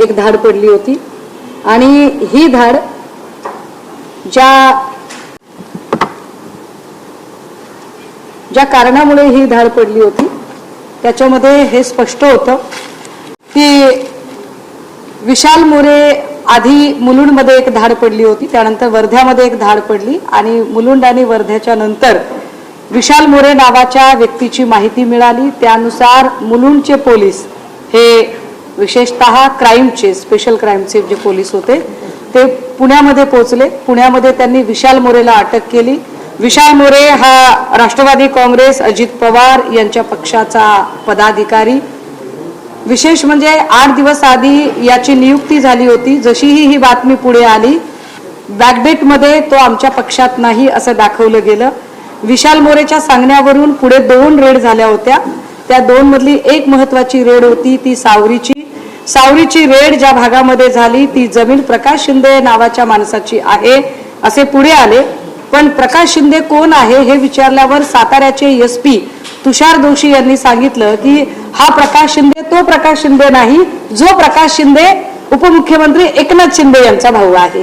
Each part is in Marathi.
एक धाड पडली होती आणि ही धाड ज्या कारणामुळे ही धाड पडली होती त्याच्यामध्ये हे स्पष्ट होतं की विशाल मोरे आधी मुलुंडमध्ये एक धाड पडली होती, त्यानंतर वर्ध्यामध्ये एक धाड पडली आणि मुलुंड आणि वर्ध्याच्या नंतर विशाल मोरे नावाच्या व्यक्तीची माहिती मिळाली। त्यानुसार मुलुंडचे पोलीस हे विशेषतः क्राईमचे स्पेशल क्राईमचे जे पोलीस होते ते पुण्यामध्ये पोहोचले। पुण्यामध्ये त्यांनी विशाल मोरेला अटक केली। विशाल मोरे हा राष्ट्रवादी काँग्रेस अजित पवार यांच्या पक्षाचा पदाधिकारी। विशेष म्हणजे 8 दिवस आधी याची नियुक्ती झाली होती। जशीही ही बातमी पुढे आली बॅकडेटमध्ये तो आमच्या पक्षात नाही असं दाखवलं गेलं। विशाल मोरेच्या सांगण्यावरून पुढे 2 रेड झाल्या होत्या। त्या 2 मधली एक महत्त्वाची रेड होती ती सावरीची रेड ज्या भागामध्ये झाली ती जमीन प्रकाश शिंदे नावाच्या माणसाची आहे असे पुढे आले। पण प्रकाश शिंदे कोण आहे हे विचारल्यावर साताऱ्याचे एसपी तुषार दोशी यांनी सांगितलं की हा प्रकाश शिंदे तो प्रकाश शिंदे नाही जो प्रकाश शिंदे उपमुख्यमंत्री एकनाथ शिंदे यांचा भाऊ आहे।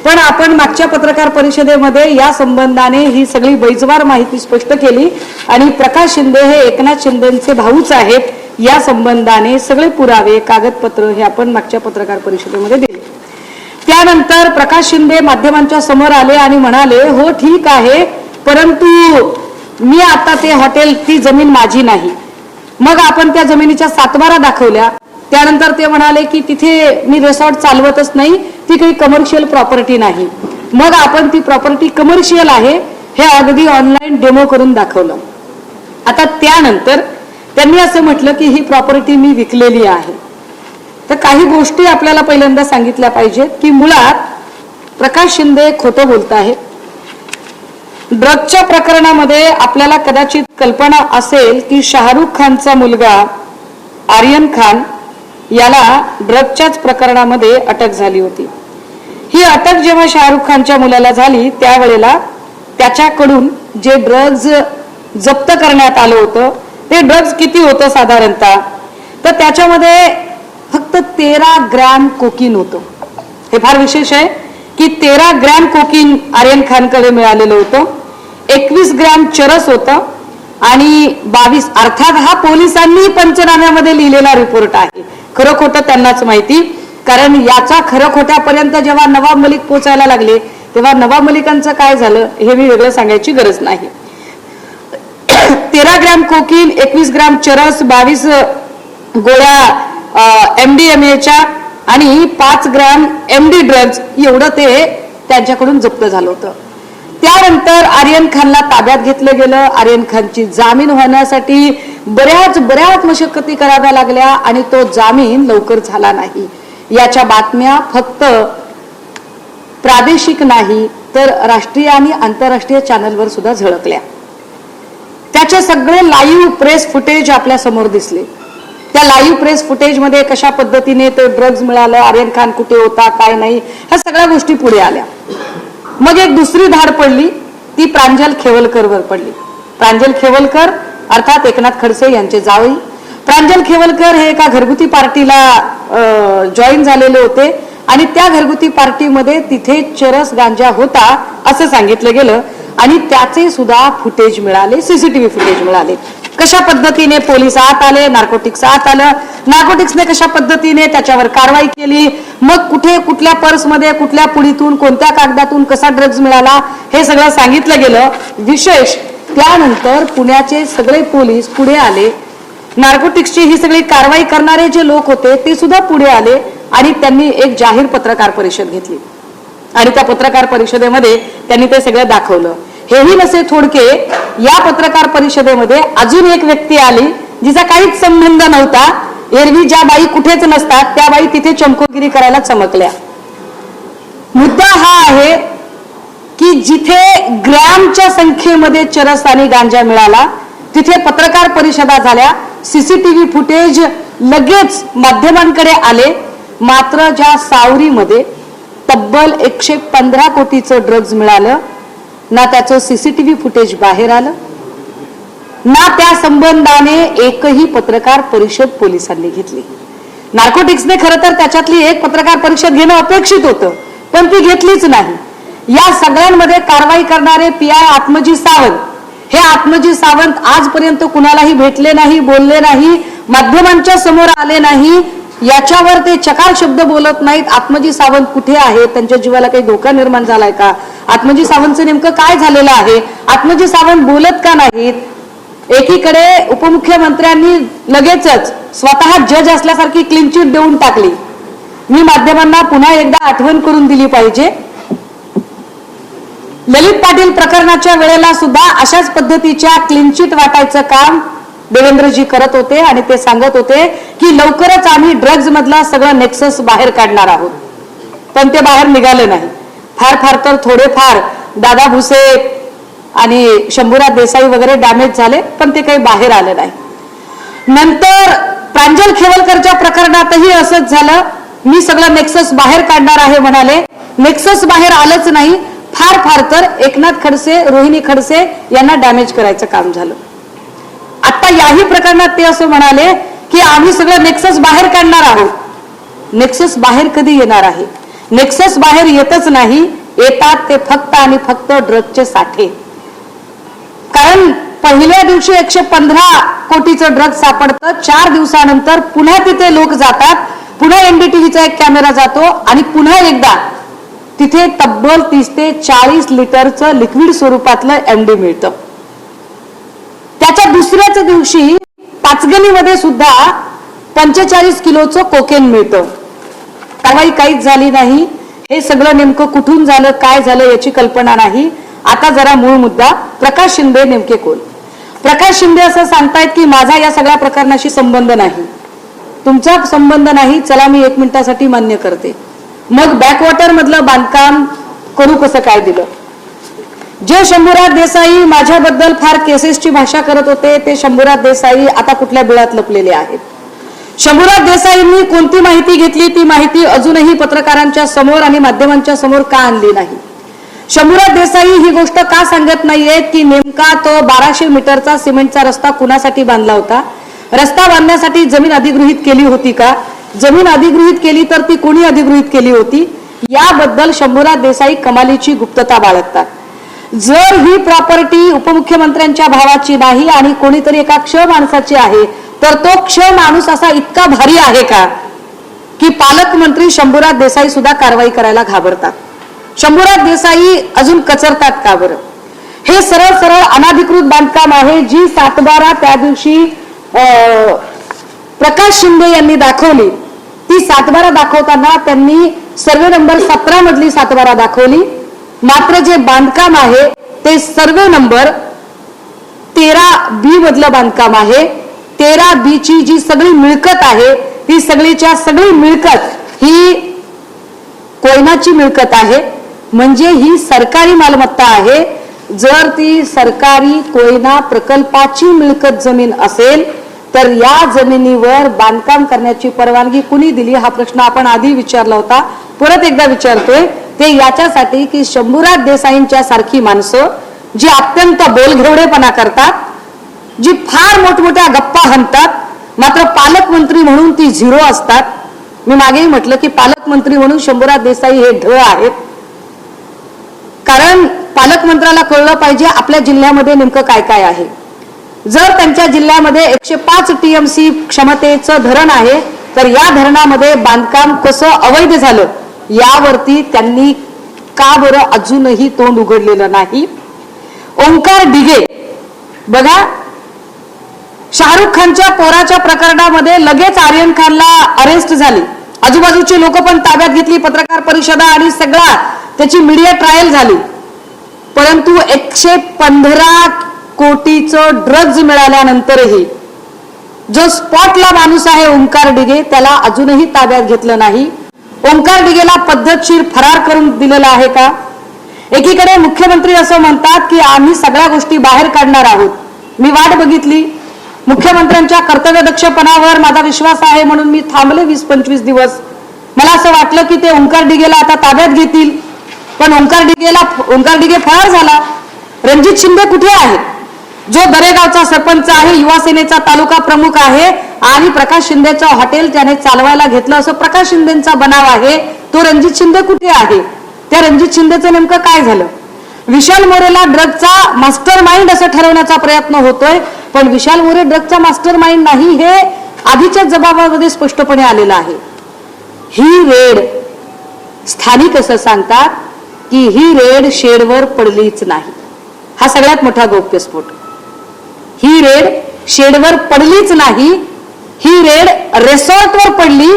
पण आपण मागच्या पत्रकार परिषदेमध्ये या संबंधाने ही सगळी बैजवार माहिती स्पष्ट केली आणि प्रकाश शिंदे हे एकनाथ शिंदेंचे भाऊच आहेत या संबंधाने सगळे पुरावे कागदपत्र हे आपण मागच्या पत्रकार परिषदेमध्ये दिले। त्यानंतर प्रकाश शिंदे माध्यमांच्या समोर आले आणि म्हणाले हो ठीक आहे परंतु मी आता ते हॉटेल ती जमीन माझी नाही। मग आपण त्या जमिनीच्या 7 बारा दाखवल्या। त्यानंतर ते म्हणाले की तिथे मी रिसॉर्ट चालवतच नाही, ती काही कमर्शियल प्रॉपर्टी नाही। मग आपण ती प्रॉपर्टी कमर्शियल आहे हे अगदी ऑनलाईन डेमो करून दाखवलं। आता त्यानंतर त्यांनी असं म्हटलं की ही प्रॉपर्टी मी विकलेली आहे। तर काही गोष्टी आपल्याला पहिल्यांदा सांगितल्या पाहिजेत की मुळात प्रकाश शिंदे खोटं बोलत आहे। ड्रग्जच्या प्रकरणामध्ये आपल्याला कदाचित कल्पना असेल की शाहरुख खानचा मुलगा आर्यन खान याला ड्रग्जच्याच प्रकरणामध्ये अटक झाली होती। ही अटक जेव्हा शाहरुख खानच्या मुलाला झाली त्यावेळेला त्याच्याकडून जे ड्रग्ज जप्त करण्यात आलं होतं ते ड्रग्ज किती होतं साधारणतः तर त्याच्यामध्ये फक्त 13 ग्रॅम कोकीन होतं। हे फार विशेष आहे की 13 ग्रॅम कोकीन आर्यन खानकडे मिळालेलं होतं। 21 ग्रॅम चरस होतं आणि 22 अर्थात हा पोलिसांनी पंचनाम्यामध्ये लिहिलेला रिपोर्ट आहे। खरं खोटं त्यांनाच माहिती, कारण याचा खरं खोट्यापर्यंत जेव्हा नवाब मलिक पोचायला लागले तेव्हा नवाब मलिकांचं काय झालं हे मी वेगळं सांगायची गरज नाही। 13 ग्रॅम कोकीन, 21 ग्रॅम चरस, 22 गोळ्या MDMAच्या आणि 5 ग्रॅम MD ड्रग्ज एवढं ते त्यांच्याकडून जप्त झालं होतं। त्यानंतर आर्यन खानला ताब्यात घेतलं गेलं। आर्यन खानची जामीन होण्यासाठी बऱ्याच मशक्कती कराव्या लागल्या आणि तो जामीन लवकर झाला नाही। याच्या बातम्या फक्त प्रादेशिक नाही तर राष्ट्रीय आणि आंतरराष्ट्रीय चॅनलवर सुद्धा झळकल्या। त्याचे सगळे लाईव्ह प्रेस फुटेज आपल्या समोर दिसले। त्या लाईव्ह प्रेस फुटेज मध्ये कशा पद्धतीने ते ड्रग्ज मिळालं, आर्यन खान कुठे होता काय नाही ह्या सगळ्या गोष्टी पुढे आल्या। मग एक दुसरी धाड पडली ती प्रांजल खेवलकरवर पडली। प्रांजल खेवलकर अर्थात एकनाथ खडसे यांचे जावई प्रांजल खेवलकर हे एका घरगुती पार्टीला जॉईन झालेले होते आणि त्या घरगुती पार्टीमध्ये तिथे चरस गांजा होता असं सांगितलं गेलं आणि त्याचे सुद्धा फुटेज मिळाले, सीसीटीव्ही फुटेज मिळाले। कशा पद्धतीने पोलीस आत आले, नार्कोटिक्स आत आलं, नार्कोटिक्सने कशा पद्धतीने त्याच्यावर कारवाई केली, मग कुठे कुठल्या पर्समध्ये कुठल्या पुडीतून कोणत्या कागदातून कसा ड्रग्ज मिळाला हे सगळं सांगितलं गेलं। विशेष त्यानंतर पुण्याचे सगळे पोलीस पुढे आले। नार्कोटिक्सची ही सगळी कारवाई करणारे जे लोक होते ते सुद्धा पुढे आले आणि त्यांनी एक जाहीर पत्रकार परिषद घेतली आणि त्या पत्रकार परिषदेमध्ये त्यांनी ते सगळं दाखवलं। हेही नसे थोडके या पत्रकार परिषदेमध्ये अजून एक व्यक्ती आली जिचा काहीच संबंध नव्हता। एरवी ज्या बाई कुठेच नसतात त्या बाई तिथे चमकोगिरी करायला चमकल्या। मुद्दा हा आहे की जिथे ग्रॅमच्या संख्येमध्ये चरस आणि गांजा मिळाला तिथे पत्रकार परिषदा झाल्या, सीसीटीव्ही फुटेज लगेच माध्यमांकडे आले। मात्र ज्या सावरीमध्ये तब्बल 115 कोटीचं ड्रग्ज मिळालं ना त्याचं सीसीटीव्ही फुटेज बाहेर आलं ना त्या संबंधाने एकही पत्रकार परिषद पोलिसांनी घेतली। नार्कोटिक्सने खरं तर त्याच्यातली एक पत्रकार परिषद घेणं अपेक्षित होतं, पण ती घेतलीच नाही. या सगळ्यांमध्ये कारवाई करणारे पीआय आत्मजी सावंत, हे आत्मजी सावंत आजपर्यंत कुणालाही भेटले नाही, बोलले नाही, माध्यमांच्या समोर आले नाही. याच्यावर ते चकार शब्द बोलत नाहीत. आत्मजी सावंत कुठे आहेत? त्यांच्या जीवाला काही धोका निर्माण झालाय का? आत्मजी सावंतचं नेमकं काय झालेलं आहे? आत्मजी सावंत बोलत का नाहीत? एकीकडे उपमुख्यमंत्र्यांनी लगेचच स्वतः जज असल्यासारखी क्लीन चिट देऊन टाकली. मी माध्यमांना पुन्हा एकदा आठवण करून दिली पाहिजे. ललित पाटील प्रकरणाच्या वेळेला सुद्धा अशाच पद्धतीच्या क्लीन चिट वाटायचं काम देवेंद्रजी करत होते आणि ते सांगत होते की लवकरच आम्ही ड्रग्ज मधला सगळं नेक्सस बाहेर काढणार आहोत, पण ते बाहेर निघाले नाही. फार फार तर थोडेफार दादा भुसे आणि शंभूराज देसाई वगैरे डॅमेज झाले, पण ते काही बाहेर आले नाही. नंतर प्रांजल खेवलकरच्या प्रकरणातही असंच झालं. मी सगळं नेक्सस बाहेर काढणार आहे म्हणाले, नेक्सस बाहेर आलंच नाही. फार फार तर एकनाथ खडसे, रोहिणी खडसे यांना डॅमेज करायचं काम झालं. आता याही प्रकरणात ते असं म्हणाले की आम्ही सगळं नेक्सस बाहेर काढणार आहोत. नेक्सस बाहेर कधी येणार आहे? नेक्सस बाहेर येतच नाही. येतात ते फक्त आणि फक्त ड्रगचे साठे. कारण पहिल्या दिवशी 115 कोटीचं ड्रग सापडतं, 4 दिवसानंतर पुन्हा तिथे लोक जातात, पुन्हा एनडीटीव्हीचा एक कॅमेरा जातो आणि पुन्हा एकदा तिथे तब्बल 30 ते 40 लिटरचं लिक्विड स्वरूपातलं एमडी मिळतं. त्याच्या दुसऱ्याच दिवशी पाचगणीमध्ये सुद्धा 45 किलोचं कोकेन मिळतं. कारवाई काहीच झाली नाही. हे सगळं नेमकं कुठून झालं, काय झालं याची कल्पना नाही. आता जरा मूळ मुद्दा, प्रकाश शिंदे नेमके कोण? प्रकाश शिंदे असं सांगतायत की माझा या सगळ्या प्रकरणाशी संबंध नाही. तुमचा संबंध नाही, चला मी 1 मिनिटासाठी मान्य करते. मग बॅकवॉटर मधलं बांधकाम करू कसं काय दिलं? जे शंभूराज देसाई माझ्याबद्दल फार केसेसची भाषा करत होते, ते शंभूराज देसाई आता कुठल्या बिळात लपलेले आहेत? शंभूराज देसाईंनी कोणती माहिती घेतली, ती माहिती अजूनही पत्रकारांच्या समोर आणि माध्यमांच्या समोर का आणली नाही? शंभूराज देसाई ही गोष्ट का सांगत नाहीयेत की नेमका तो 1200 मीटरचा सिमेंटचा रस्ता कुणासाठी बांधला होता? रस्ता बांधण्यासाठी जमीन अधिगृहीत केली होती का? जमीन अधिगृहीत केली तर ती कोणी अधिगृहीत केली होती? याबद्दल शंभूराज देसाई कमालीची गुप्तता बाळगतात. जर ही प्रॉपर्टी उपमुख्यमंत्र्यांच्या भावाची नाही आणि कोणीतरी एका क्ष माणसाची आहे, तर तो क्ष माणूस असा इतका भारी आहे का की पालकमंत्री शंभूराज देसाई सुद्धा कारवाई करायला घाबरतात? शंभूराज देसाई अजून कचरतात का बरं? हे सरळ सरळ अनाधिकृत बांधकाम आहे, जी 7/12 त्या दिवशी प्रकाश शिंदे यांनी दाखवली. ती 7/12 दाखवताना त्यांनी सर्वे नंबर 17 मधली 7/12 दाखवली. मात्र जे बांधकाम आहे ते सर्वे नंबर 13B मधलं बांधकाम आहे. 13B ची जी सगळी मिळकत आहे, ती सगळीच्या सगळी मिळकत ही कोयनाची मिळकत आहे, म्हणजे ही सरकारी मालमत्ता आहे. जर ती सरकारी कोयना प्रकल्पाची मिळकत जमीन असेल तर या जमिनीवर बांधकाम करण्याची परवानगी कुणी दिली? हा प्रश्न आपण आधी विचारला होता, परत एकदा विचारतोय. ते याच्यासाठी की शंभूराज देसाईंच्या सारखी माणसं जी अत्यंत बोलघेवडेपणा करतात, जी फार मोठमोठ्या गप्पा हाणतात, मात्र पालकमंत्री म्हणून ती झिरो असतात. मी मागेही म्हटलं की पालकमंत्री म्हणून शंभूराज देसाई हे ढ आहेत. कारण पालकमंत्र्याला कळलं पाहिजे आपल्या जिल्ह्यामध्ये नेमकं काय काय आहे. जर त्यांच्या जिल्ह्यामध्ये 105 TMC क्षमतेचं धरण आहे, तर या धरणामध्ये बांधकाम कसं अवैध झालं यावरती त्यांनी का बरं अजूनही तोंड उघडलेलं नाही? ओंकार डिगे बघा, शाहरुख खानच्या पोराच्या प्रकरणामध्ये लगेच आर्यन खानला अरेस्ट झाली, आजूबाजूची लोक पण ताब्यात घेतली, पत्रकार परिषदा आणि सगळा त्याची मीडिया ट्रायल झाली. परंतु 115 कोटीचं ड्रग्ज मिळाल्यानंतरही जो स्पॉटला माणूस आहे ओंकार डिगे, त्याला अजूनही ताब्यात घेतलं नाही. ओंकार डिगेला पद्धतशीर फरार करून दिलेला आहे का? एकीकडे मुख्यमंत्री असं म्हणतात की आम्ही सगळ्या गोष्टी बाहेर काढणार आहोत. मी वाट बघितली, मुख्यमंत्र्यांच्या कर्तव्यदक्षपणावर माझा विश्वास आहे म्हणून मी थांबले 20-25 दिवस. मला असं वाटलं की ते ओंकार डिगेला आता ताब्यात घेतील, पण ओंकार डिगे फरार झाला. रणजित शिंदे कुठे आहे? जो दरेगावचा सरपंच आहे, युवा सेनेचा तालुका प्रमुख आहे, आणि प्रकाश शिंदेचं हॉटेल त्याने चालवायला घेतलं, असं प्रकाश शिंदेचा बनाव आहे. तो रणजित शिंदे कुठे आहे? त्या रणजित शिंदेचं नेमकं काय झालं? विशाल मोरेला ड्रगचा मास्टर माइंड असं ठरवण्याचा प्रयत्न होतोय, पण विशाल मोरे ड्रगचा मास्टर माइंड नाही हे आधीच्या जबाबामध्ये स्पष्टपणे आलेलं आहे. ही रेड स्थानिक असं सांगतात की ही रेड शेडवर पडलीच नाही. हा सगळ्यात मोठा गौप्यस्फोट. ही रेड शेडवर पडलीच नाही, ही रेड रिसॉर्टवर पडली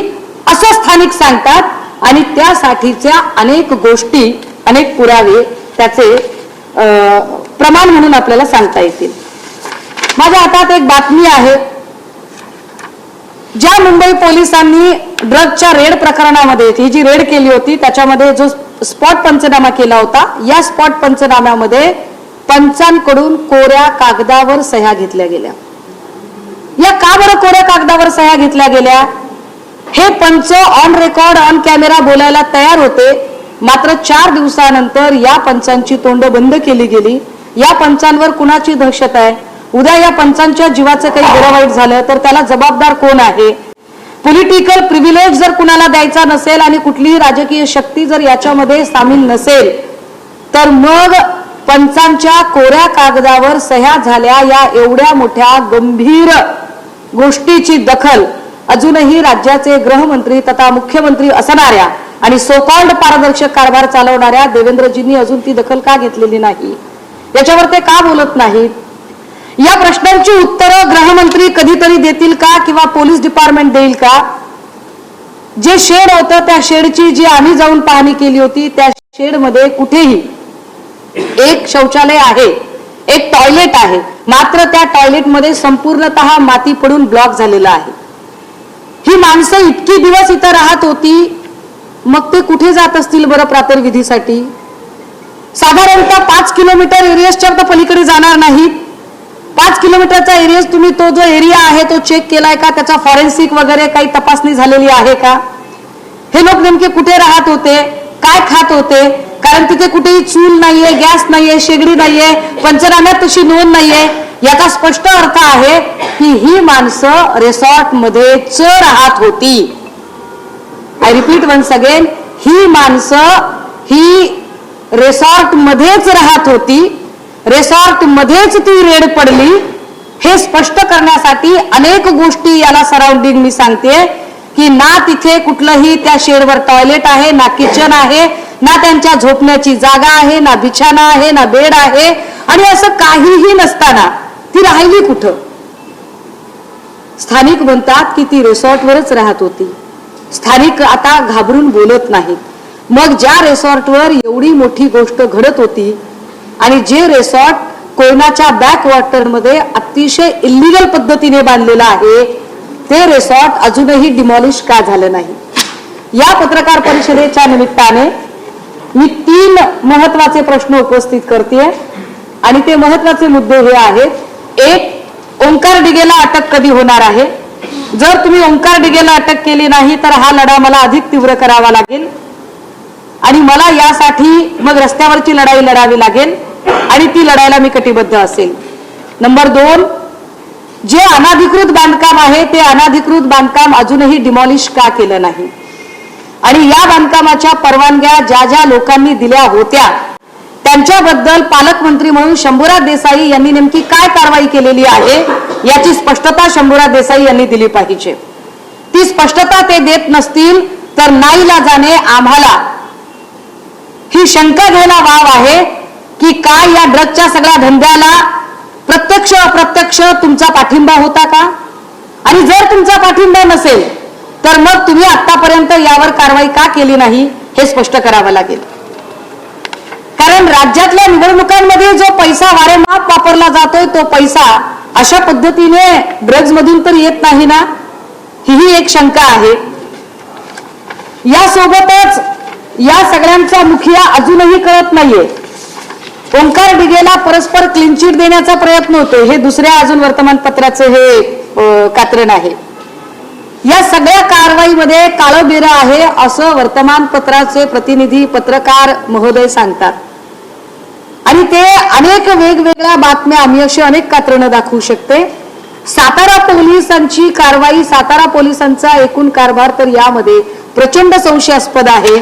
असं स्थानिक सांगतात. आणि त्यासाठीच्या अनेक गोष्टी, अनेक पुरावे त्याचे प्रमाण म्हणून आपल्याला सांगता येतील. माझ्या हातात एक बातमी आहे. ज्या मुंबई पोलिसांनी ड्रगच्या रेड प्रकरणामध्ये ही जी रेड केली होती त्याच्यामध्ये जो स्पॉट पंचनामा केला होता, या स्पॉट पंचनाम्यामध्ये पंचांकडून कोऱ्या कागदावर सह्या घेतल्या गेल्या. या का बरं कोऱ्या कागदावर सह्या घेतल्या गेल्या? हे पंच ऑन रेकॉर्ड ऑन कॅमेरा बोलायला तयार होते, मात्र 4 दिवसानंतर या पंचांची तोंड बंद केली गेली. या पंचांवर कुणाची दहशत आहे? उद्या या पंचांच्या जीवाचं काही बरं वाईट झालं तर त्याला जबाबदार कोण आहे? पॉलिटिकल प्रिव्हिलेज जर कुणाला द्यायचा नसेल आणि कुठलीही राजकीय शक्ती जर याच्यामध्ये सामील नसेल तर मग पंचांच्या कोऱ्या कागदावर सह्या झाल्या या एवढ्या मोठ्या गंभीर गोष्टीची दखल अजूनही राज्याचे गृहमंत्री तथा मुख्यमंत्री असणाऱ्या आणि सोकॉल्ड पारदर्शक कारभार चालवणाऱ्या देवेंद्रजींनी अजून ती दखल का घेतलेली नाही? याच्यावर ते का बोलत नाहीत? या प्रश्नांची उत्तरं गृहमंत्री कधीतरी देतील का किंवा पोलीस डिपार्टमेंट देईल का? जे शेड होतं त्या शेडची जी आम्ही जाऊन पाहणी केली होती त्या शेडमध्ये कुठेही एक शौचालय आहे, एक टॉयलेट आहे, मात्र त्या टॉयलेटमध्ये संपूर्णतः माती पडून ब्लॉक झालेला आहे. ही माणसं इतकी दिवस इथं राहत होती, मग ते कुठे जात असतील बरं प्रातर्विधीसाठी? साधारणतः 5 किलोमीटर एरियाच्या पलीकडे जाणार नाहीत. 5 किलोमीटरचा एरिया तुम्ही तो जो एरिया आहे तो चेक केलाय का? त्याचा फॉरेन्सिक वगैरे काही तपासणी झालेली आहे का? हे लोक नेमके कुठे राहत होते, काय खात होते? कारण तिथे कुठेही चूल नाहीये, गॅस नाहीये, शेगडी नाहीये, पंचनाम्यात तशी नोंद नाहीये. याचा स्पष्ट अर्थ आहे की ही माणसं रिसॉर्ट मध्येच राहत होती. आय रिपीट वन्स अगेन, ही माणसं ही रिसॉर्ट मध्येच राहत होती, रिसॉर्ट मध्येच ती रेड पडली. हे स्पष्ट करण्यासाठी अनेक गोष्टी याला सराउंडिंग मी सांगते की ना तिथे कुठलंही त्या शेडवर टॉयलेट आहे, ना किचन आहे, ना त्यांच्या झोपण्याची जागा आहे, ना बिछाना आहे, ना बेड आहे. आणि असं काहीही नसताना ती राहिली कुठं? स्थानिक म्हणतात की ती रिसॉर्टवरच राहत होती. स्थानिक आता घाबरून बोलत नाहीत. मग ज्या रिसॉर्टवर एवढी मोठी गोष्ट घडत होती आणि जे रिसॉर्ट कोयनाच्या बॅक वॉटरमध्ये अतिशय इल्लिगल पद्धतीने बांधलेलं आहे ते रिसॉर्ट अजूनही डिमॉलिश का झालं नाही? या पत्रकार परिषदेच्या निमित्ताने मी 3 महत्वाचे प्रश्न उपस्थित करते आणि ते महत्वाचे मुद्दे हे आहेत. एक, ओंकार डिगेला अटक कधी होणार आहे? जर तुम्ही ओंकार डिगेला अटक केली नाही तर हा लढा मला अधिक तीव्र करावा लागेल आणि मला यासाठी मग रस्त्यावरची लढाई लढावी लागेल आणि ती लढायला मी कटिबद्ध असेल. नंबर 2, जे अनाधिकृत बांधकाम आहे ते अनाधिकृत बांधकाम अजूनही डिमॉलिश का केलं नाही? आणि या बांधकामाच्या परवानग्या ज्या ज्या लोकांनी दिल्या होत्या त्यांच्याबद्दल पालकमंत्री म्हणून शंभूराज देसाई यांनी नेमकी काय कारवाई केलेली आहे याची स्पष्टता शंभूराज देसाई यांनी दिली पाहिजे. ती स्पष्टता ते देत नसतील तर नाईलाजाने आम्हाला ही शंका घ्यायला वाव आहे की काय या ड्रगच्या सगळ्या धंद्याला प्रत्यक्ष अप्रत्यक्ष तुमचा पाठिंबा होता का? आणि जर तुमचा पाठिंबा नसेल तर मग तुम्ही आतापर्यंत यावर कारवाई का केली नाही हे स्पष्ट करावं लागेल. कारण राज्यातल्या निवडणुकांमध्ये जो पैसा वारेमाप वापरला जातोय तो पैसा अशा पद्धतीने ड्रग्ज मधून तर येत नाही ना, ही एक शंका आहे. यासोबतच या सगळ्यांचा मुखिया अजूनही कळत नाहीये. ओंकार डिगेला परस्पर क्लीन चिट देण्याचा प्रयत्न होतो, हे दुसऱ्या अजून वर्तमानपत्राचे हे कात्रण आहे. या सगळ्या कारवाईमध्ये काळबेरं आहे असं वर्तमानपत्राचे प्रतिनिधी पत्रकार महोदय सांगतात आणि ते अनेक वेगवेगळ्या बातम्या आम्ही अशी अनेक कात्रणं दाखवू शकते. सातारा पोलिसांची कारवाई, सातारा पोलिसांचा एकूण कारभार तर यामध्ये प्रचंड संशयास्पद आहे.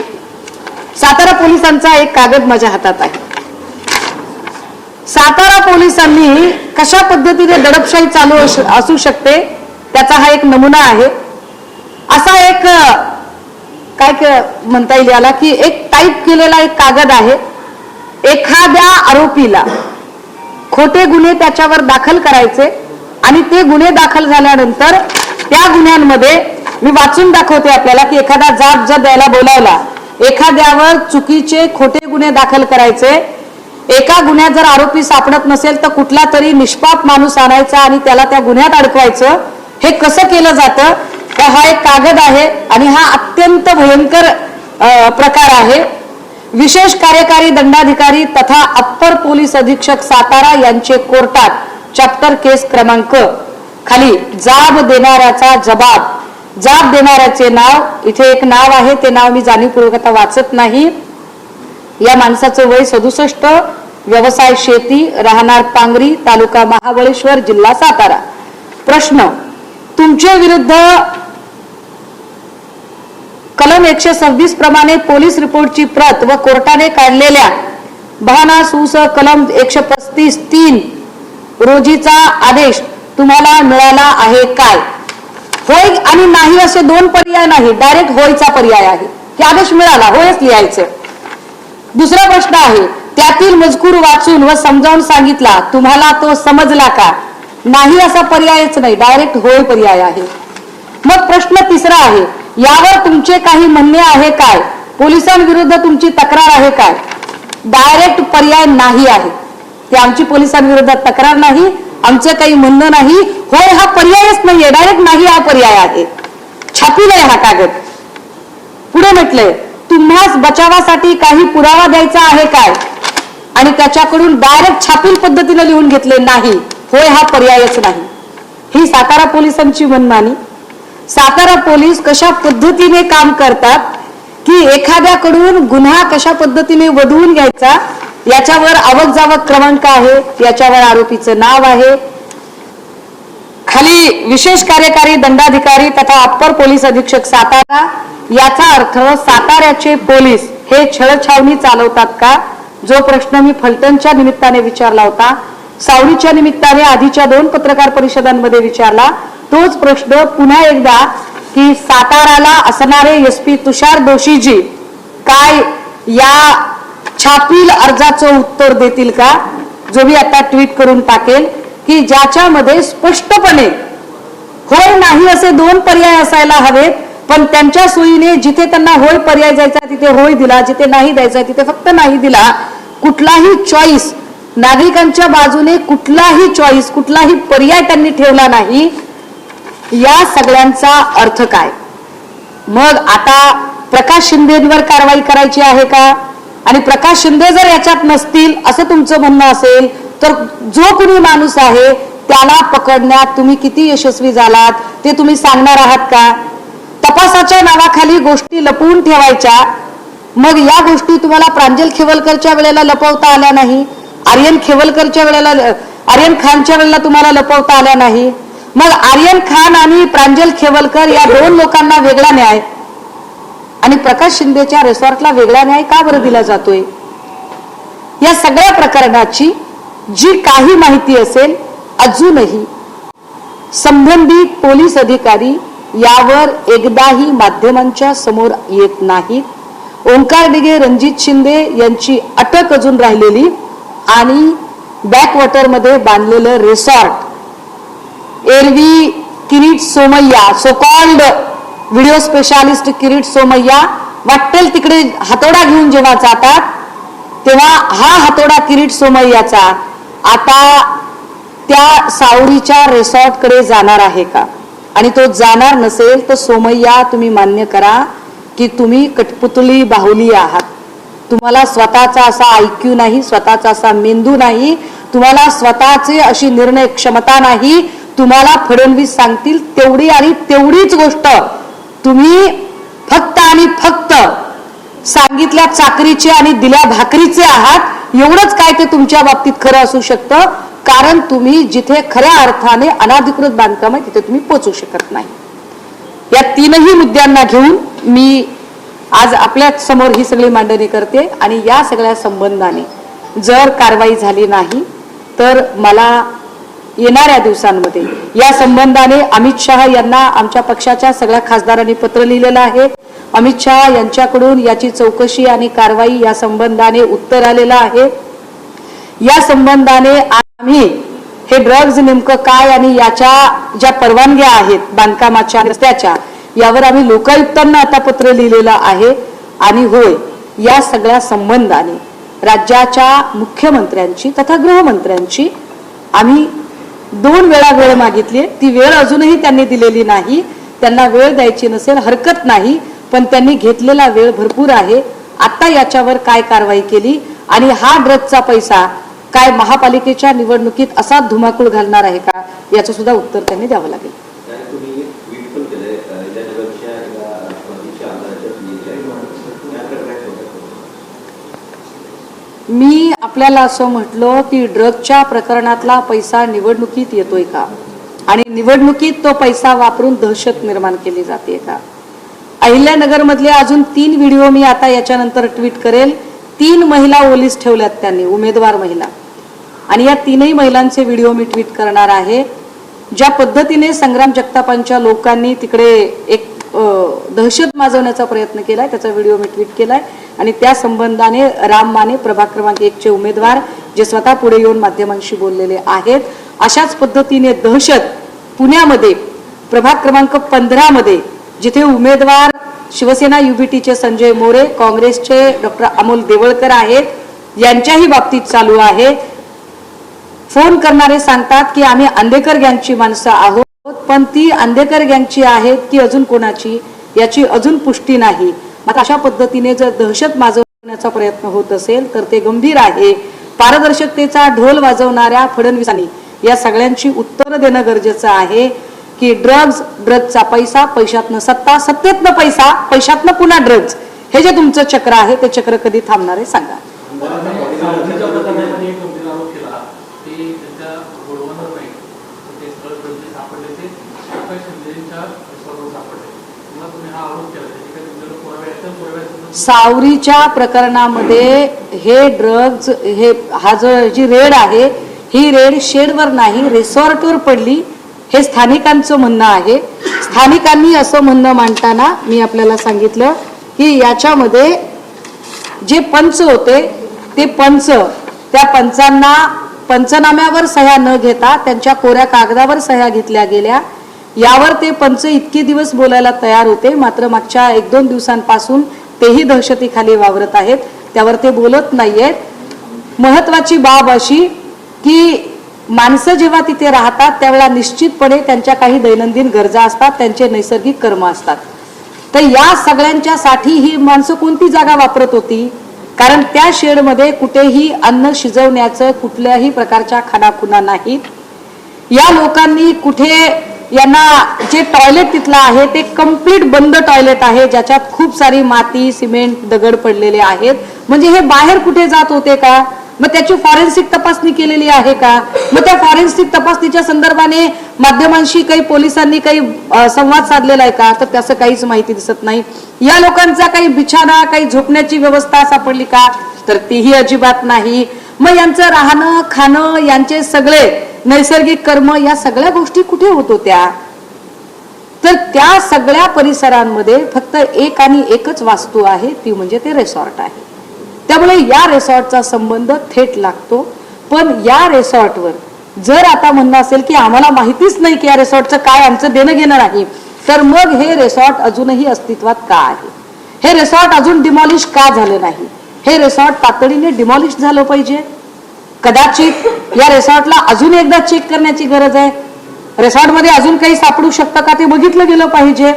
सातारा पोलिसांचा एक कागद माझ्या हातात आहे. सातारा पोलिसांनी कशा पद्धतीने दडपशाही चालू असू शकते त्याचा हा एक नमुना आहे. असा एक काय म्हणता येईल याला की एक टाईप केलेला एक कागद आहे. एखाद्या आरोपीला खोटे गुन्हे त्याच्यावर दाखल करायचे आणि ते गुन्हे दाखल झाल्यानंतर त्या गुन्ह्यांमध्ये मी वाचून दाखवते आपल्याला की एखादा जाब जर द्यायला बोलावला, एखाद्यावर चुकीचे खोटे गुन्हे दाखल करायचे, एका गुन्ह्यात जर आरोपी सापडत नसेल तर कुठला तरी निष्पाप माणूस आणायचा आणि त्याला त्या गुन्ह्यात अडकवायचं. हे कसं केलं जातं तर हा एक कागद आहे आणि हा अत्यंत भयंकर प्रकार आहे. विशेष कार्यकारी दंडाधिकारी तथा अप्पर पोलीस अधीक्षक सातारा यांचे कोर्टात चॅप्टर केस क्रमांक खाली जाब देणाऱ्याचा जबाब, जाब देणाऱ्याचे नाव, इथे एक नाव आहे, ते नाव मी जाणीवपूर्वक आता वाचत नाही. या माणसाचं वय 67, व्यवसाय शेती, राहणार पांगरी, तालुका महाबळेश्वर, जिल्हा सातारा. प्रश्न, तुमच्या विरुद्ध कलम 126 प्रमाणे पोलीस रिपोर्टची प्रत व कोर्टाने काढलेल्या बहाना सुस कलम 135(3) रोजीचा आदेश तुम्हाला मिळाला आहे काय? होय आणि नाही असे दोन पर्याय नाही, डायरेक्ट होयचा पर्याय आहे की आदेश मिळाला, होयच लिहायचं. दुसरा प्रश्न आहे, त्यातील मजकूर वाचून व समजावून सांगितला, तुम्हाला तो समजला का? नाही असा पर्यायच नाही, डायरेक्ट होय पर्याय आहे. मग प्रश्न तिसरा आहे, यावर तुमचे काही म्हणणे आहे काय? पोलिसांविरुद्ध तुमची तक्रार आहे काय? डायरेक्ट पर्याय नाही आहे, की आमची पोलिसांविरुद्ध तक्रार नाही, आमचं काही म्हणणं नाही, होय हा पर्यायच नाहीये, डायरेक्ट नाही हा पर्याय आहे. छापीलाय हा कागद. पुढे म्हटलंय, तुम्हास बचावासाठी काही पुरावा द्यायचा आहे काय? आणि त्याच्याकडून डायरेक्ट छापील पद्धतीने लिहून घेतले नाही, होय हा पर्यायच नाही. ही सातारा पोलिसांची मनमानी. सातारा पोलीस कशा पद्धतीने काम करतात की एखाद्याकडून गुन्हा कशा पद्धतीने वधवून घ्यायचा याच्यावर आवक जावक क्रमांक आहे, याच्यावर आरोपीचं नाव आहे, खाली विशेष कार्यकारी दंडाधिकारी तथा अप्पर पोलीस अधीक्षक सातारा. याचा अर्थ साताऱ्याचे पोलीस हे छळछावणी चालवतात का? जो प्रश्न मी फलटणच्या निमित्ताने विचारला होता, सावळीच्या निमित्ताने आधीच्या 2 पत्रकार परिषदांमध्ये विचारला, तोच प्रश्न पुन्हा एकदा की साताराला असणारे SP तुषार दोशीजी काय या छापील अर्जाचं उत्तर देतील का? जो मी आता ट्विट करून टाकेल की ज्याच्यामध्ये स्पष्टपणे होय नाही असे 2 पर्याय असायला हवेत, पण त्यांच्या सोयीने जिथे त्यांना होय पर्याय द्यायचा तिथे होय दिला, जिथे नाही द्यायचा तिथे फक्त नाही दिला. कुठलाही चॉईस नागरिकांच्या बाजूने, कुठलाही चॉईस, कुठलाही पर्याय त्यांनी ठेवला नाही. या सगळ्यांचा अर्थ काय? मग आता प्रकाश शिंदेवर कारवाई करायची आहे का? आणि प्रकाश शिंदे जर याच्यात नसतील असं तुमचं म्हणणं असेल तर जो कुणी माणूस आहे त्याला पकडण्यात तुम्ही किती यशस्वी झालात ते तुम्ही सांगणार आहात का? तपासाच्या नावाखाली गोष्टी लपवून ठेवायच्या. मग या गोष्टी तुम्हाला प्रांजल खेवलकरच्या वेळेला लपवता आल्या नाही, आर्यन खेवलकरच्या वेळेला, आर्यन खानच्या वेळेला तुम्हाला लपवता आल्या नाही. मग आर्यन खान आणि प्रांजल खेवलकर या 2 लोकांना वेगळा न्याय आणि प्रकाश शिंदेच्या रिसॉर्टला वेगळा न्याय का बरं दिला जातोय? या सगळ्या प्रकरणाची जी काही माहिती असेल अजूनही संबंधित पोलीस अधिकारी यावर एकदाही माध्यमांच्या समोर येत नाहीत. ओंकार दिघे, रणजित शिंदे यांची अटक अजून राहिलेली आणि बॅकवॉटरमध्ये बांधलेलं रिसॉर्ट, एरवी Kirit Somaiya, so called video specialist Kirit Somaiya वाटेल तिकडे हातोडा घेऊन जेव्हा जातात तेव्हा हा हातोडा किरीट सोमय्याचा आता त्या सावळीच्या रिसॉर्टकडे जाणार आहे का? आणि तो जाणार नसेल तर सोमय्या तुम्ही मान्य करा की तुम्ही कठपुतळी बाहुली आहात. तुम्हाला स्वतःचा असा IQ नाही, स्वतःचा असा मेंदू नाही, तुम्हाला स्वतःची अशी निर्णय क्षमता नाही. तुम्हाला फडणवीस सांगतील तेवढी आणि तेवढीच गोष्ट तुम्ही फक्त आणि फक्त सांगितल्या चाकरीचे आणि दिल्या भाकरीचे आहात. एवढंच काय ते तुमच्या बाबतीत खरं असू शकतं. कारण तुम्ही जिथे खऱ्या अर्थाने अनाधिकृत बांधकाम आहे तिथे तुम्ही पोहोचू शकत नाही. या तीनही मुद्द्यांना घेऊन मी आज आपल्या समोर ही सगळी मांडणी करते आणि या सगळ्या संबंधाने जर कारवाई झाली नाही तर मला येणाऱ्या दिवसांमध्ये या संबंधाने अमित शहा यांना आमच्या पक्षाच्या सगळ्या खासदारांनी पत्र लिहिलेलं आहे. अमित शहा यांच्याकडून याची चौकशी आणि कारवाई या संबंधाने उत्तर आलेलं आहे. या संबंधाने आम्ही हे ड्रग्ज नेमकं काय आणि याच्या ज्या परवानग्या आहेत बांधकामाच्या रस्त्याच्या यावर आम्ही लोकायुक्तांना आता पत्र लिहिलेलं आहे. आणि होय, या सगळ्या संबंधाने राज्याच्या मुख्यमंत्र्यांची तथा गृहमंत्र्यांची आम्ही 2 वेळा वेळ मागितली. ती वेळ अजूनही त्यांनी दिलेली नाही. त्यांना वेळ द्यायची नसेल हरकत नाही, पण त्यांनी घेतलेला वेळ भरपूर आहे. आता याच्यावर काय कारवाई केली आणि हा ड्रग्जचा पैसा काय महापालिकेच्या निवडणुकीत असा धुमाकूळ घालणार आहे का याचं सुद्धा उत्तर त्यांनी द्यावं लागेल. मी आपल्याला असं म्हटलं की ड्रग्जच्या प्रकरणातला पैसा निवडणुकीत येतोय का आणि निवडणुकीत तो पैसा वापरून दहशत निर्माण केली जाते का. अहिल्यानगर मधले अजून 3 व्हिडिओ मी आता याच्यानंतर ट्विट करेल. 3 महिला ओलीस ठेवल्यात त्यांनी, उमेदवार महिला, आणि या 3ही महिलांचे व्हिडिओ मी ट्विट करणार आहे. ज्या पद्धतीने संग्राम जगतापांच्या लोकांनी तिकडे एक दहशत माजवण्याचा प्रयत्न केलाय त्याचा व्हिडिओ मी ट्विट केलाय. आणि त्या संबंधाने राम माने प्रभाग क्रमांक 1 चे उमेदवार जे स्वतः पुढे येऊन माध्यमांशी बोललेले आहेत. अशाच पद्धतीने दहशत पुण्यामध्ये प्रभाग क्रमांक 15 मध्ये जिथे उमेदवार शिवसेना युबीटीचे संजय मोरे, काँग्रेसचे डॉक्टर अमोल देवळकर आहेत, यांच्याही बाबतीत चालू आहे. फोन करणारे सांगतात की आम्ही अंधेकर गँगची माणसं आहोत, पण ती अंधेकर गँगची आहेत की अजून कोणाची याची अजून पुष्टी नाही. मग अशा पद्धतीने जर दहशत माजवण्याचा प्रयत्न होत असेल तर ते गंभीर आहे. पारदर्शकतेचा ढोल वाजवणाऱ्या फडणवीसांनी या सगळ्यांची उत्तर देणं गरजेचं आहे की ड्रग्जचा पैसा, पैशातनं सत्ता, सत्तेतनं पैसा, पैशातनं पुन्हा ड्रग्ज, हे जे तुमचं चक्र आहे ते चक्र कधी थांबणार आहे सांगा. सावरीच्या प्रकरणामध्ये हे ड्रग्ज हा जो जी रेड आहे ही रेड शेडवर नाही रिसॉर्टवर पडली हे स्थानिकांचं म्हणणं आहे. स्थानिकांनी असं म्हणणं मांडताना मी आपल्याला सांगितलं की याच्यामध्ये जे पंच होते ते पंच त्या पंचांना पंचनाम्यावर सह्या न घेता त्यांच्या कोऱ्या कागदावर सह्या घेतल्या गेल्या. यावर ते पंच इतके दिवस बोलायला तयार होते, मात्र मागच्या 1-2 दिवसांपासून तेही दहशतीखाली वावरत आहेत, त्यावर ते बोलत नाहीयेत. महत्वाची बाब अशी की माणसं जेव्हा तिथे राहतात त्यावेळेला निश्चितपणे त्यांच्या काही दैनंदिन गरजा असतात, त्यांचे नैसर्गिक कर्म असतात. तर या सगळ्यांच्या साठी ही माणसं कोणती जागा वापरत होती, कारण त्या शेडमध्ये कुठेही अन्न शिजवण्याचं कुठल्याही प्रकारच्या खानाखुणा नाहीत. या लोकांनी कुठे यांना जे टॉयलेट तिथलं आहे ते कंप्लीट बंद टॉयलेट आहे, ज्याच्यात खूप सारी माती, सिमेंट, दगड पडलेले आहेत. म्हणजे हे बाहेर कुठे जात होते का, मग त्याची फॉरेन्सिक तपासणी केलेली आहे का, मग त्या फॉरेन्सिक तपासणीच्या संदर्भाने माध्यमांशी काही पोलिसांनी काही संवाद साधलेला आहे का, तर त्याचं काहीच माहिती दिसत नाही. या लोकांचा काही बिछाना, काही झोपण्याची व्यवस्था सापडली का, तर तीही अजिबात नाही. मग यांचं राहणं, खाणं, यांचे सगळे नैसर्गिक कर्म, या सगळ्या गोष्टी कुठे होत होत्या, तर त्या सगळ्या परिसरांमध्ये फक्त एक आणि एकच वास्तू आहे, ती म्हणजे ते रिसॉर्ट आहे. त्यामुळे या रिसॉर्टचा संबंध थेट लागतो. पण या रिसॉर्टवर जर आता म्हणणं असेल की आम्हाला माहितीच नाही की या रिसॉर्टचं काय आमचं देणं घेणं नाही, तर मग हे रिसॉर्ट अजूनही अस्तित्वात का आहे, हे रिसॉर्ट अजून डिमॉलिश का झालं नाही, हे रिसॉर्ट तातडीने डिमॉलिश झालं पाहिजे. कदाचित या रिसॉर्टला अजून एकदा चेक करण्याची गरज आहे. रिसॉर्टमध्ये अजून काही सापडू शकतं का ते बघितलं गेलं पाहिजे,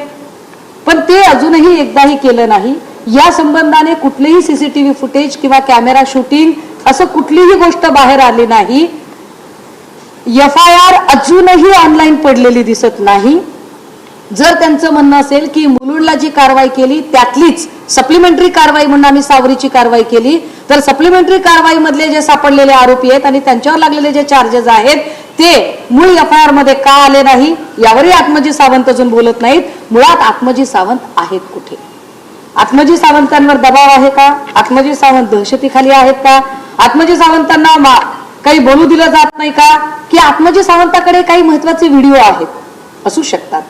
पण ते अजूनही एकदाही केलं नाही. या संबंधाने कुठलेही सीसीटीव्ही फुटेज किंवा कॅमेरा शूटिंग असं कुठलीही गोष्ट बाहेर आली नाही. FIR अजूनही ऑनलाईन पडलेली दिसत नाही. जर त्यांचं म्हणणं असेल की मुलुंडला जी कारवाई केली त्यातलीच सप्लिमेंटरी कारवाई म्हणून आम्ही सावरीची कारवाई केली, तर सप्लिमेंटरी कारवाई मधले जे सापडलेले आरोपी आहेत आणि त्यांच्यावर लागलेले जे चार्जेस आहेत ते मूळ FIR मध्ये का आले नाही यावरही आत्मजी सावंत अजून बोलत नाहीत. मुळात आत्मजी सावंत आहेत कुठे? आत्मजी सावंतांवर दबाव आहे का? आत्मजी सावंत दहशतीखाली आहेत का? आत्मजी सावंतांना काही बोलू दिलं जात नाही का? की आत्मजी सावंताकडे काही महत्वाचे व्हिडिओ आहेत असू शकतात,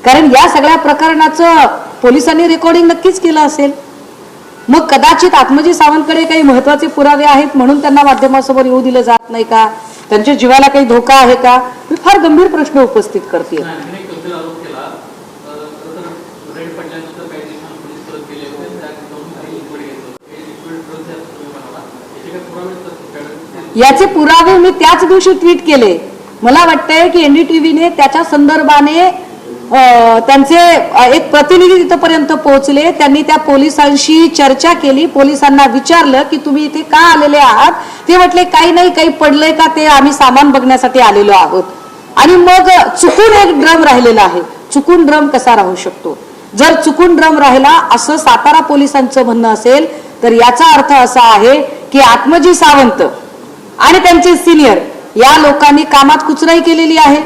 कारण या सगळ्या प्रकरणाचं पोलिसांनी रेकॉर्डिंग नक्कीच केलं असेल. मग कदाचित आत्मजी सावंतकडे काही महत्वाचे पुरावे आहेत म्हणून त्यांना माध्यमासमोर येऊ दिलं जात नाही का? त्यांच्या जीवाला काही धोका आहे का? मी फार गंभीर प्रश्न उपस्थित करते. याचे पुरावे मी त्याच दिवशी ट्विट केले. मला वाटतंय की NDTVने त्याच्या संदर्भाने त्यांचे एक प्रतिनिधी तिथपर्यंत पोहोचले, त्यांनी त्या पोलिसांशी चर्चा केली, पोलिसांना विचारलं की तुम्ही इथे का आलेले आहात? ते म्हटले काही नाही, काही पडलंय का ते आम्ही सामान बघण्यासाठी आलेलो आहोत. आणि मग चुकून एक ड्रम राहिलेला आहे. चुकून ड्रम कसा राहू शकतो? जर चुकून ड्रम राहिला असं सातारा पोलिसांचं म्हणणं असेल तर याचा अर्थ असा आहे की आत्मजी सावंत आणि त्यांचे सिनियर या लोकांनी कामात कुचराई केलेली आहे.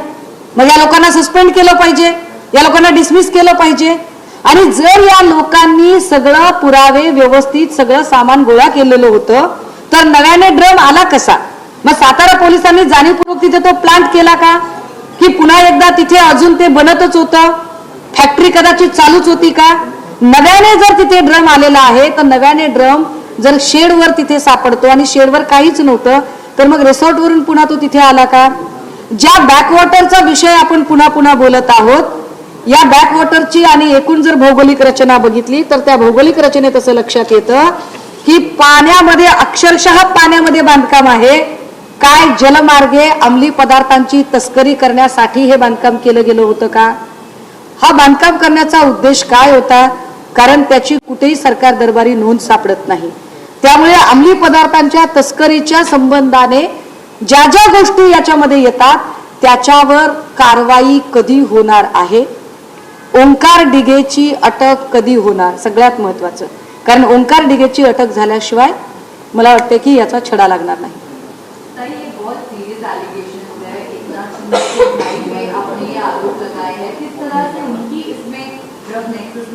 मग या लोकांना सस्पेंड केलं पाहिजे, या लोकांना डिसमिस केलं पाहिजे. आणि जर या लोकांनी सगळं पुरावे व्यवस्थित सगळं सामान गोळा केलेलं होतं तर नव्याने ड्रम आला कसा? मग सातारा पोलिसांनी जाणीवपूर्वक तिथे तो प्लांट केला का? की पुन्हा एकदा तिथे अजून ते बनतच होतं, फॅक्टरी कदाचित चालूच होती का? नव्याने जर तिथे ड्रम आलेला आहे तर नव्याने ड्रम जर शेडवर तिथे सापडतो आणि शेडवर काहीच नव्हतं तर मग रिसॉर्ट वरून पुन्हा तो तिथे आला का? ज्या बॅकवॉटरचा विषय आपण पुन्हा पुन्हा बोलत आहोत, या बॅकवॉटरची आणि एकूण जर भौगोलिक रचना बघितली तर त्या भौगोलिक रचनेत असं लक्षात येतं की पाण्यामध्ये अक्षरशः पाण्यामध्ये बांधकाम आहे. काय जलमार्गे अंमली पदार्थांची तस्करी करण्यासाठी हे बांधकाम केलं गेलं होतं का? हा बांधकाम करण्याचा उद्देश काय होता? कारण त्याची कुठेही सरकार दरबारी नोंद सापडत नाही. त्यामुळे अंमली पदार्थांच्या तस्करीच्या संबंधाने ज्या ज्या गोष्टी याच्यामध्ये येतात त्याच्यावर कारवाई कधी होणार आहे? ओंकार डिगेची अटक कधी होणार? सगळ्यात महत्वाचं, कारण ओंकार डिगेची अटक झाल्याशिवाय मला वाटतं की याचा छडा लागणार नाही.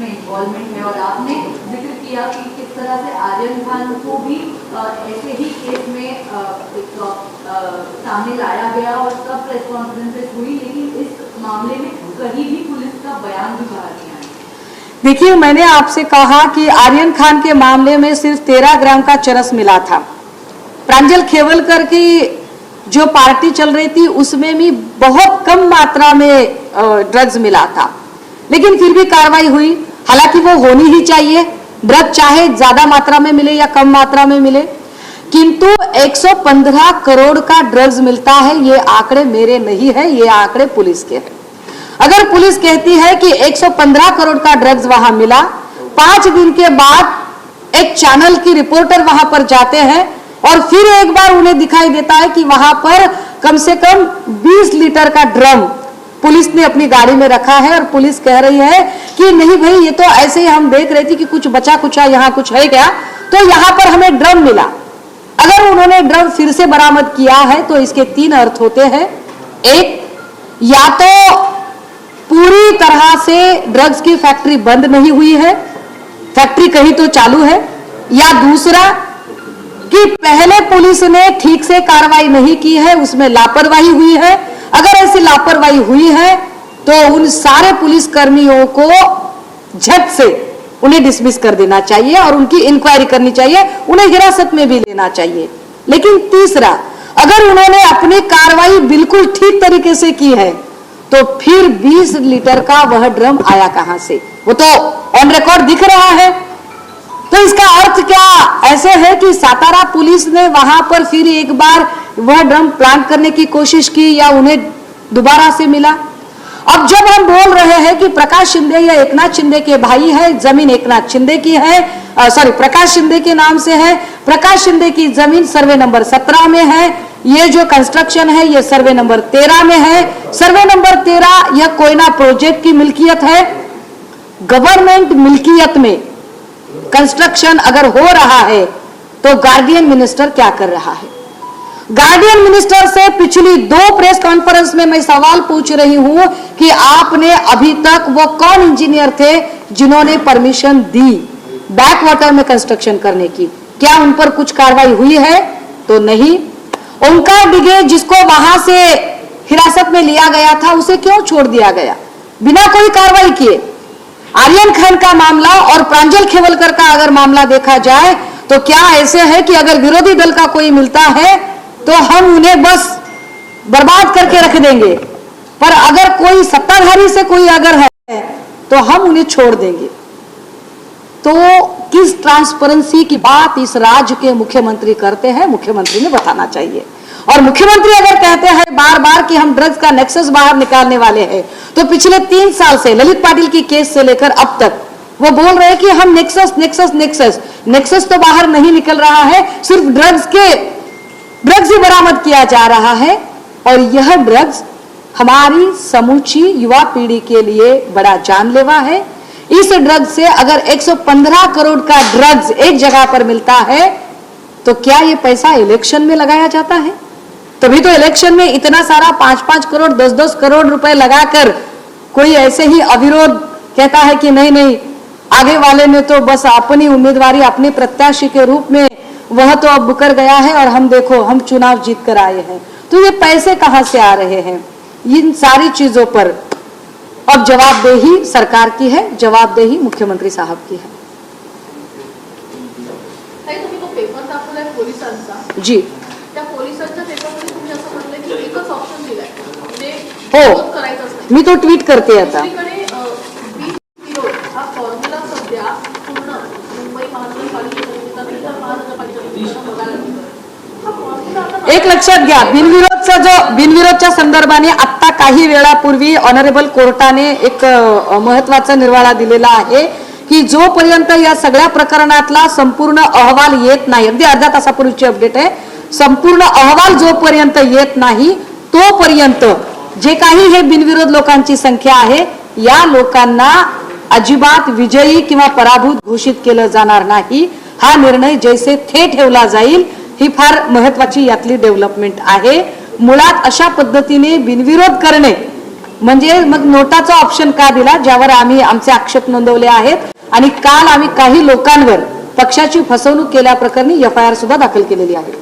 इन्वॉल्वमेंट है और आपने जिक्र किया कि किस तरह से आर्यन खान को भी ऐसे ही केस में सामने लाया गया और सब प्रेस कॉन्फ्रेंसेस हुई, लेकिन इस मामले में कहीं भी पुलिस का बयान भी बाहर नहीं आया. देखिए, मैंने आपसे कहा कि आर्यन खान के मामले में सिर्फ 13 ग्राम का चरस मिला था. प्रांजल खेवलकर की जो पार्टी चल रही थी उसमें भी बहुत कम मात्रा में ड्रग्स मिला था, लेकिन फिर भी कार्रवाई हुई. हालांकि वो होनी ही चाहिए, ड्रग चाहे ज्यादा मात्रा में मिले या कम मात्रा में मिले, किंतु 115 करोड़ का ड्रग्स मिलता है. ये आंकड़े मेरे नहीं है, ये आंकड़े पुलिस के हैं. अगर पुलिस कहती है कि 115 करोड़ का ड्रग्स वहां मिला, 5 दिन के बाद एक चैनल की रिपोर्टर वहां पर जाते हैं और फिर एक बार उन्हें दिखाई देता है कि वहां पर कम से कम 20 लीटर का ड्रम पुलिस ने अपनी गाड़ी में रखा है और पुलिस कह रही है कि नहीं भाई, ये तो ऐसे ही हम देख रहे थे कि कुछ बचा कुचा यहाँ कुछ है क्या, तो यहाँ पर हमें ड्रम मिला. अगर उन्होंने ड्रम फिर से बरामद किया है तो इसके 3 अर्थ होते हैं. एक, या तो पूरी तरह से ड्रग्स की फैक्ट्री बंद नहीं हुई है, फैक्ट्री कहीं तो चालू है, या दूसरा कि पहले पुलिस ने ठीक से कार्रवाई नहीं की है, उसमें लापरवाही हुई है. अगर ऐसी लापरवाही हुई है तो उन सारे पुलिस कर्मियों को झट से उन्हें डिसमिस कर देना चाहिए और उनकी इंक्वायरी करनी चाहिए, उन्हें हिरासत में भी लेना चाहिए. लेकिन तीसरा, अगर उन्होंने अपनी कार्रवाई बिल्कुल ठीक तरीके से की है तो फिर 20 लीटर का वह ड्रम आया कहां से? वो तो ऑन रिकॉर्ड दिख रहा है. तो इसका अर्थ क्या ऐसे है कि सातारा पुलिस ने वहां पर फिर एक बार वह ड्रम प्लांट करने की कोशिश की या उन्हें दोबारा से मिला? अब जब हम बोल रहे हैं कि प्रकाश शिंदे या एकनाथ शिंदे के भाई है, जमीन एकनाथ शिंदे की है, प्रकाश शिंदे के नाम से है, प्रकाश शिंदे की जमीन सर्वे नंबर 17 में है, ये जो कंस्ट्रक्शन है ये सर्वे नंबर 13 में है. सर्वे नंबर 13 यह कोयना प्रोजेक्ट की मिल्कियत है. गवर्नमेंट मिल्कियत में कंस्ट्रक्शन अगर हो रहा है तो गार्डियन मिनिस्टर क्या कर रहा है? गार्डियन मिनिस्टर से पिछली 2 प्रेस कॉन्फ्रेंस में मैं सवाल पूछ रही हूं कि आपने अभी तक वो कौन इंजीनियर थे जिन्होंने परमिशन दी बैक वाटर में कंस्ट्रक्शन करने की? क्या उन पर कुछ कार्रवाई हुई है? तो नहीं। ओंकार डिगे जिसको वहां से हिरासत में लिया गया था, उसे क्यों छोड़ दिया गया बिना कोई कार्रवाई किए? आर्यन खान का मामला और प्रांजल खेवलकर का अगर मामला देखा जाए तो क्या ऐसे है कि अगर विरोधी दल का कोई मिलता है तो हम उन्हें बस बर्बाद करके रख देंगे, पर अगर कोई सत्ताधारी से कोई अगर है तो हम उन्हें छोड़ देंगे? तो किस ट्रांसपेरेंसी की बात इस राज्य के मुख्यमंत्री करते हैं? मुख्यमंत्री ने बताना चाहिए। और मुख्यमंत्री अगर कहते हैं बार बार कि हम ड्रग्स का नेक्सस बाहर निकालने वाले हैं, तो पिछले 3 साल से ललित पाटिल की केस से लेकर अब तक वो बोल रहे हैं कि हम नेक्सस नेक्सस नेक्सस नेक्सस तो बाहर नहीं निकल रहा है, सिर्फ ड्रग्स ही बरामद किया जा रहा है। और यह ड्रग्स हमारी समूची युवा पीढ़ी के लिए बड़ा जानलेवा है। इस ड्रग्स से अगर 115 करोड़ का ड्रग्स एक जगह पर मिलता है तो क्या ये पैसा इलेक्शन में लगाया जाता है? तभी तो इलेक्शन में इतना सारा 5-5 करोड़ 10-10 करोड़ रुपए लगाकर कोई ऐसे ही अविरोध कहता है कि नहीं नहीं, आगे वाले ने तो बस अपनी उम्मीदवारी अपने प्रत्याशी के रूप में वह तो अब मुकर गया है और हम देखो हम चुनाव जीत कर आए हैं। तो ये पैसे कहां से आ रहे हैं? इन सारी चीजों पर अब जवाबदेही सरकार की है, जवाबदेही मुख्यमंत्री साहब की है। तुम्ही तो पेपर दाखवलाय पोलिसांचा, जी त्या पोलिसांच्या पेपरमध्ये तुम्ही असं म्हटलं की एकच ऑप्शन दिलाय म्हणजे हो, विरोध करायचाच नाही। मी तो ट्विट करते आता। दुसरीकडे विरोध हा फॉर्म्युला सध्या पूर्ण मुंबई महानगरपालिकेच्या इतर महानगरपालिकेच्या बघायला मिळतोय। हा फॉर्म्युला आता एक लक्षात घ्या, बिनविरोधच्या संदर्भाने आता काही वेळापूर्वी ऑनरेबल कोर्टाने एक महत्वाचा निर्वाळा दिलेला आहे की जोपर्यंत या सगळ्या प्रकरणातला संपूर्ण अहवाल येत नाही, अगदी अर्ध्या तासापूर्वीची अपडेट आहे, संपूर्ण अहवाल जोपर्यंत येत नाही तोपर्यंत जे काही हे बिनविरोध लोकांची संख्या आहे या लोकांना अजिबात विजयी किंवा पराभूत घोषित केलं जाणार नाही। हा निर्णय जैसे थे ठेवला जाईल, ही फार महत्वाची यातली डेव्हलपमेंट आहे। मुळात अशा पद्धतीने बिनविरोध करणे म्हणजे मग नोटाचा ऑप्शन का दिला, ज्यावर आम्ही आमचे आक्षेप नोंदवले आहेत आणि काल आम्ही काही लोकांवर पक्षाची फसवणूक केल्याप्रकरणी FIR सुद्धा दाखल केलेली आहे।